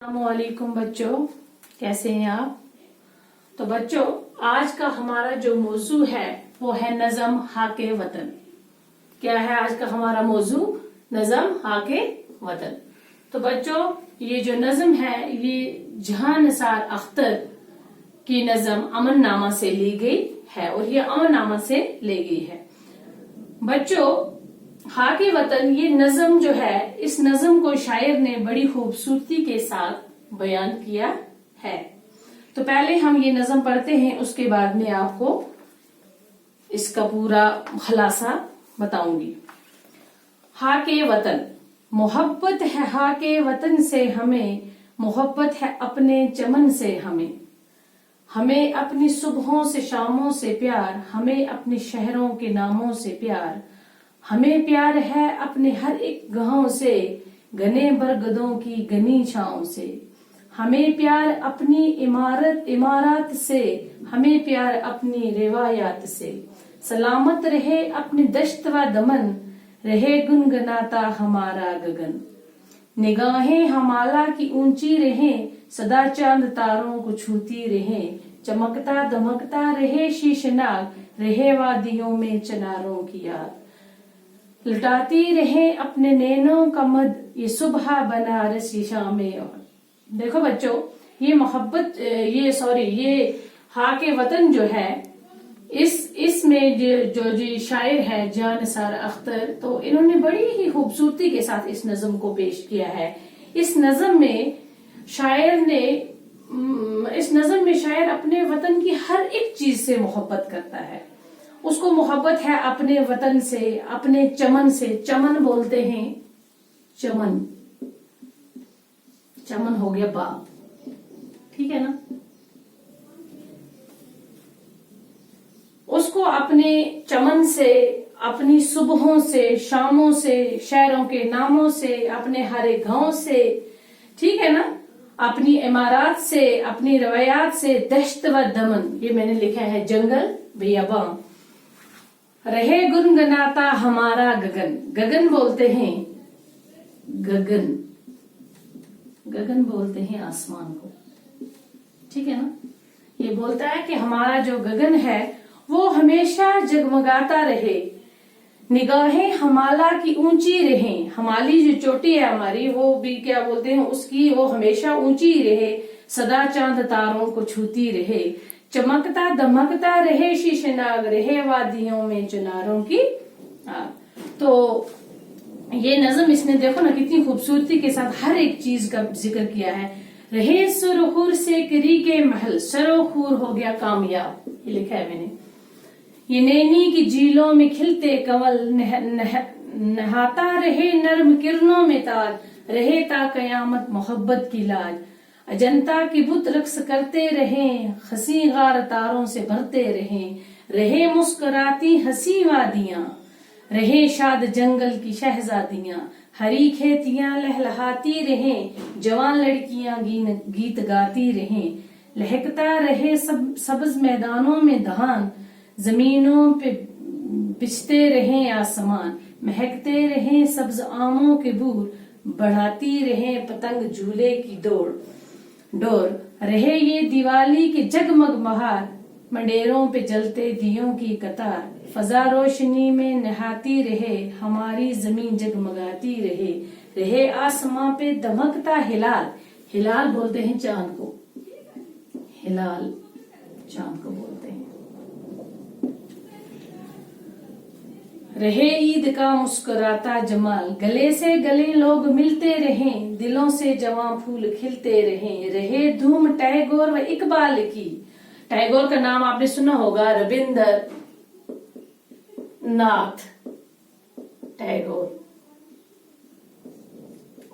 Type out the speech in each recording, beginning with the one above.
अस्सलामुअलैकुम बच्चों, कैसे हैं आप। तो बच्चों, आज का हमारा जो मौजू है वो है नज़म हाके वतन। क्या है आज का हमारा मौजू? नज़म हाके वतन। तो बच्चों, ये जो नज़म है ये जहां निसार अख्तर की नज़म अमन नामा से ली गई है और ये अमन नामा से ली गई है। बच्चों, हाके वतन ये नज़म जो है, इस नज़म को शायर ने बड़ी खूबसूरती के साथ बयान किया है। तो पहले हम ये नज़म पढ़ते हैं, उसके बाद में आपको इसका पूरा खुलासा बताऊंगी। हाके वतन, मोहब्बत है हाके वतन से हमें, मोहब्बत है अपने चमन से हमें। हमें अपनी सुबहों से शामों से प्यार, हमें अपने शहरों के नामों से प्यार। हमें प्यार है अपने हर एक गांव से, घने बरगदों की घनी छाओं से। हमें प्यार अपनी इमारत से, हमें प्यार अपनी रिवायात से। सलामत रहे अपनी दश्त व दमन, रहे गुनगुनाता हमारा गगन। निगाहें हमाला की ऊंची रहें, सदा चांद तारों को छूती रहें। चमकता दमकता रहे शीशनाग, रहे वादियों में चनारों की याद। लुटाती रहे अपने नैनों का मद, ये सुबह बनारसी शामें। देखो बच्चों, ये मोहब्बत ये हाके वतन जो है, इसमें जो शायर है जान निसार अख्तर, तो इन्होंने बड़ी ही खूबसूरती के साथ इस नज़म को पेश किया है। इस नज़म में शायर अपने वतन की हर एक चीज से मोहब्बत करता है। उसको मोहब्बत है अपने वतन से, अपने चमन से। चमन बोलते हैं, चमन चमन हो गया बाग, ठीक है ना। उसको अपने चमन से, अपनी सुबहों से, शामों से, शहरों के नामों से, अपने हर एक गांव से, ठीक है ना, अपनी इमारत से, अपनी रवायात से। दश्त व दमन, ये मैंने लिखा है जंगल बियाबान। रहे गुनगुनाता हमारा गगन, गगन बोलते हैं गगन, गगन बोलते हैं आसमान को, ठीक है ना। ये बोलता है कि हमारा जो गगन है वो हमेशा जगमगाता रहे। निगाहें हमाला की ऊंची रहें, हमारी जो चोटी है हमारी, वो भी क्या बोलते हैं उसकी, वो हमेशा ऊंची रहे। सदा चांद तारों को छूती रहे। चमकता दमकता रहे शीशनाग, रहे वादियों में चनारों की आग। तो ये नज़म इसने देखो ना कितनी खूबसूरती के साथ हर एक चीज का जिक्र किया है। रहे सुरखुर से करी के महल, सरोखुर हो गया कामयाब, ये लिखा है मैंने। ये नैनी की झीलों में खिलते कंवल, नहाता रहे नर्म किरणों में ताज। रहे ता कयामत मोहब्बत की लाज। अजंता की बुत रक्स करते रहें, हंसी गार तारों से भरते रहें। रहे मुस्कुराती हंसी वादियां, रहे शाद जंगल की शहजादियां। हरी खेतियां लहलहाती रहें, जवान लड़कियां गीत गाती रहें। लहकता रहे सब्ज मैदानों में धान, जमीनों पे बिछते रहें आसमान। महकते रहें सब्ज आमों के बूर, बढ़ाती रहें पतंग झूले की डोर। रहे ये दिवाली के जगमग बहार, मंडेरों पे जलते दियों की कतार। फजा रोशनी में नहाती रहे, हमारी जमीन जगमगाती रहे। रहे आसमां पे दमकता हिलाल, हिलाल बोलते हैं चांद को, हिलाल चांद को बोलते हैं। रहे ईद का मुस्कुराता जमाल, गले से गले लोग मिलते रहें। दिलों से जवां फूल खिलते रहें। रहे धूम टैगोर व इकबाल की, टैगोर का नाम आपने सुना होगा, रविंद्र नाथ टैगोर।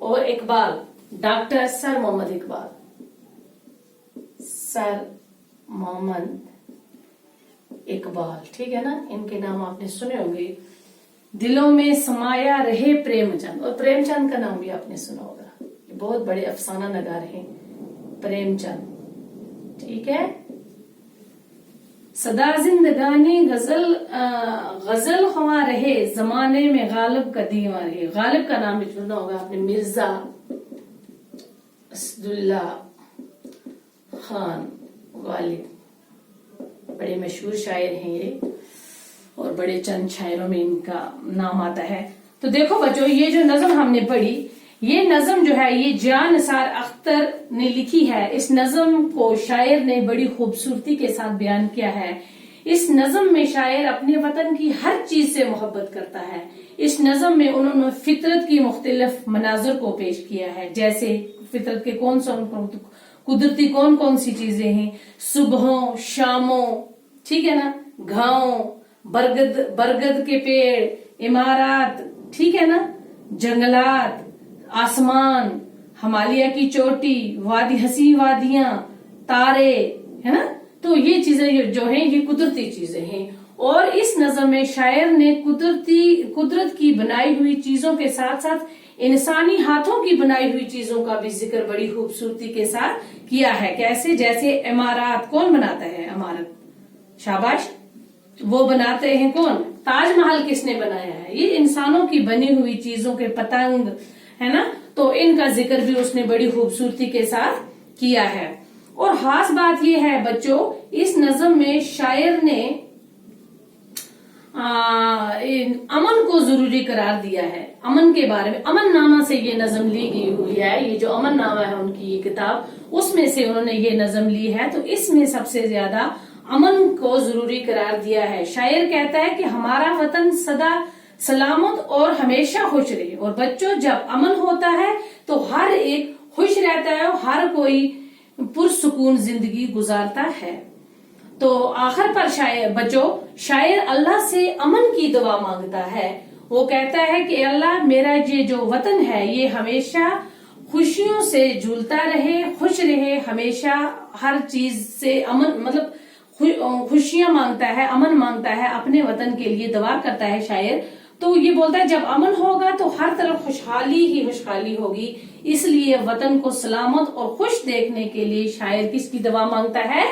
और Iqbal, doctor sir Mohammad Iqbal, sir Mohammad Iqbal, ठीक है ना, इनके नाम आपने सुने होंगे। दिलों में समाया रहे प्रेमचंद, और प्रेमचंद का नाम भी आपने सुना होगा, ये बहुत बड़े अफसाना नगार हैं प्रेमचंद, ठीक है। सदा जिंदगानी गजल ख्वां रहे, जमाने में गालिब का दीवान रहे। गालिब का नाम भी सुना होगा आपने, मिर्जा اسداللہ خان غالب بڑے مشہور شاعر ہیں یہ، اور بڑے چند شاعروں میں ان کا نام آتا ہے. تو دیکھو بچوں، یہ جو نظم ہم نے پڑھی، یہ نظم جو ہے یہ جان نثار اختر نے لکھی ہے. اس نظم کو شاعر نے بڑی خوبصورتی کے ساتھ بیان کیا ہے. اس نظم میں شاعر اپنے وطن کی ہر چیز سے محبت کرتا ہے. اس نظم میں انہوں نے فطرت کی مختلف مناظر کو پیش کیا ہے، جیسے فطرت کے قدرتی کون کون سی چیزیں ہیں، صبحوں، شاموں، ٹھیک ہے نا، گھاؤں، برگد کے پیڑ، عمارات، ٹھیک ہے نا، جنگلات، آسمان، ہمالیہ کی چوٹی، ہنسی وادیاں، تارے، ہے نا. تو یہ چیزیں جو ہیں یہ قدرتی چیزیں ہیں. اور اس نظم میں شاعر نے قدرت کی بنائی ہوئی چیزوں کے ساتھ ساتھ انسانی ہاتھوں کی بنائی ہوئی چیزوں کا بھی ذکر بڑی خوبصورتی کے ساتھ کیا ہے. کیسے؟ جیسے عمارات، کون بناتا ہے عمارت؟ شاباش، وہ بناتے ہیں کون؟ تاج محل کس نے بنایا ہے؟ یہ انسانوں کی بنی ہوئی چیزوں کے پتنگ، ہے نا. تو ان کا ذکر بھی اس نے بڑی خوبصورتی کے ساتھ کیا ہے. اور خاص بات یہ ہے بچوں، اس نظم میں شاعر نے امن کو ضروری قرار دیا ہے. امن کے بارے میں، امن نامہ سے یہ نظم لی گئی ہوئی ہے. یہ جو امن نامہ ہے ان کی یہ کتاب، اس میں سے انہوں نے یہ نظم لی ہے. تو اس میں سب سے زیادہ امن کو ضروری قرار دیا ہے. شاعر کہتا ہے کہ ہمارا وطن سدا سلامت اور ہمیشہ خوش رہے. اور بچوں، جب امن ہوتا ہے تو ہر ایک خوش رہتا ہے اور ہر کوئی پرسکون زندگی گزارتا ہے. تو آخر پر شاعر اللہ سے امن کی دعا مانگتا ہے. وہ کہتا ہے کہ اللہ، میرا یہ جو وطن ہے یہ ہمیشہ خوشیوں سے جھولتا رہے، خوش رہے، ہمیشہ ہر چیز سے امن، مطلب خوشیاں مانگتا ہے، امن مانگتا ہے، اپنے وطن کے لیے دعا کرتا ہے شاعر. تو یہ بولتا ہے جب امن ہوگا تو ہر طرف خوشحالی ہی خوشحالی ہوگی. اس لیے وطن کو سلامت اور خوش دیکھنے کے لیے شاعر کس کی دعا مانگتا ہے؟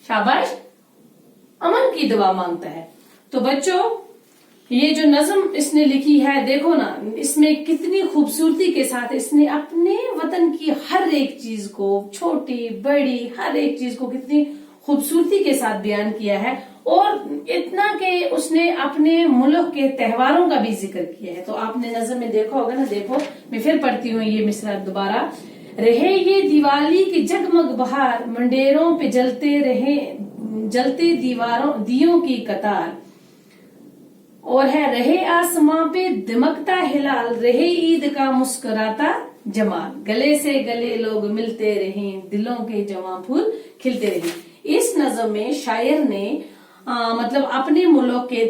شاباش، امن کی دعا مانگتا ہے. تو بچوں، یہ جو نظم اس نے لکھی ہے، دیکھو نا، اس میں کتنی خوبصورتی کے ساتھ اس نے اپنے وطن کی ہر ایک چیز کو، چھوٹی بڑی ہر ایک چیز کو کتنی خوبصورتی کے ساتھ بیان کیا ہے. اور اتنا کہ اس نے اپنے ملک کے تہواروں کا بھی ذکر کیا ہے. تو آپ نے نظم میں دیکھا ہوگا نا، دیکھو میں پھر پڑھتی ہوں یہ مصرع دوبارہ. رہے یہ دیوالی کی جگمگ بہار، منڈیروں پہ جلتے دیوں کی قطار. اور ہے رہے آسماں پہ دمکتا ہلال، رہے عید کا مسکراتا جمال. گلے سے گلے لوگ ملتے رہیں، دلوں کے جواں پھول کھلتے رہیں. اس نظم میں شاعر نے مطلب اپنے ملک کے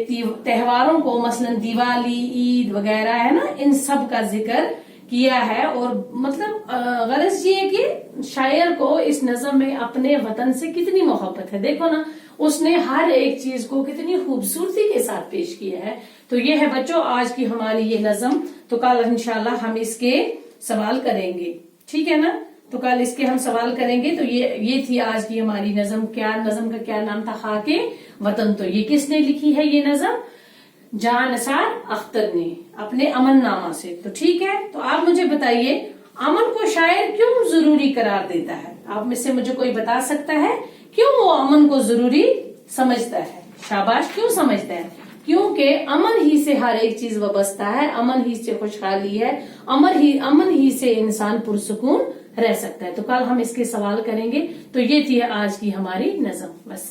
تہواروں کو، مثلا دیوالی، عید وغیرہ ہے نا، ان سب کا ذکر کیا ہے. اور مطلب غرض یہ کہ شاعر کو اس نظم میں اپنے وطن سے کتنی محبت ہے. دیکھو نا، اس نے ہر ایک چیز کو کتنی خوبصورتی کے ساتھ پیش کیا ہے. تو یہ ہے بچوں آج کی ہماری یہ نظم. تو کل انشاءاللہ ہم اس کے سوال کریں گے، ٹھیک ہے نا. تو کل اس کے ہم سوال کریں گے. تو یہ تھی آج کی ہماری نظم. نظم کا کیا نام تھا؟ خاک وطن. تو یہ کس نے لکھی ہے یہ نظم؟ جان نثار اختر نے اپنے امن نامہ سے. تو ٹھیک ہے، تو آپ مجھے بتائیے امن کو شاعر کیوں ضروری قرار دیتا ہے؟ آپ میں سے مجھے کوئی بتا سکتا ہے کیوں وہ امن کو ضروری سمجھتا ہے؟ شاباش، کیوں سمجھتا ہے؟ کیونکہ امن ہی سے ہر ایک چیز وابستہ ہے، امن ہی سے خوشحالی ہے، امن ہی سے انسان پرسکون رہ سکتا ہے. تو کل ہم اس کے سوال کریں گے. تو یہ تھی آج کی ہماری نظم. بس.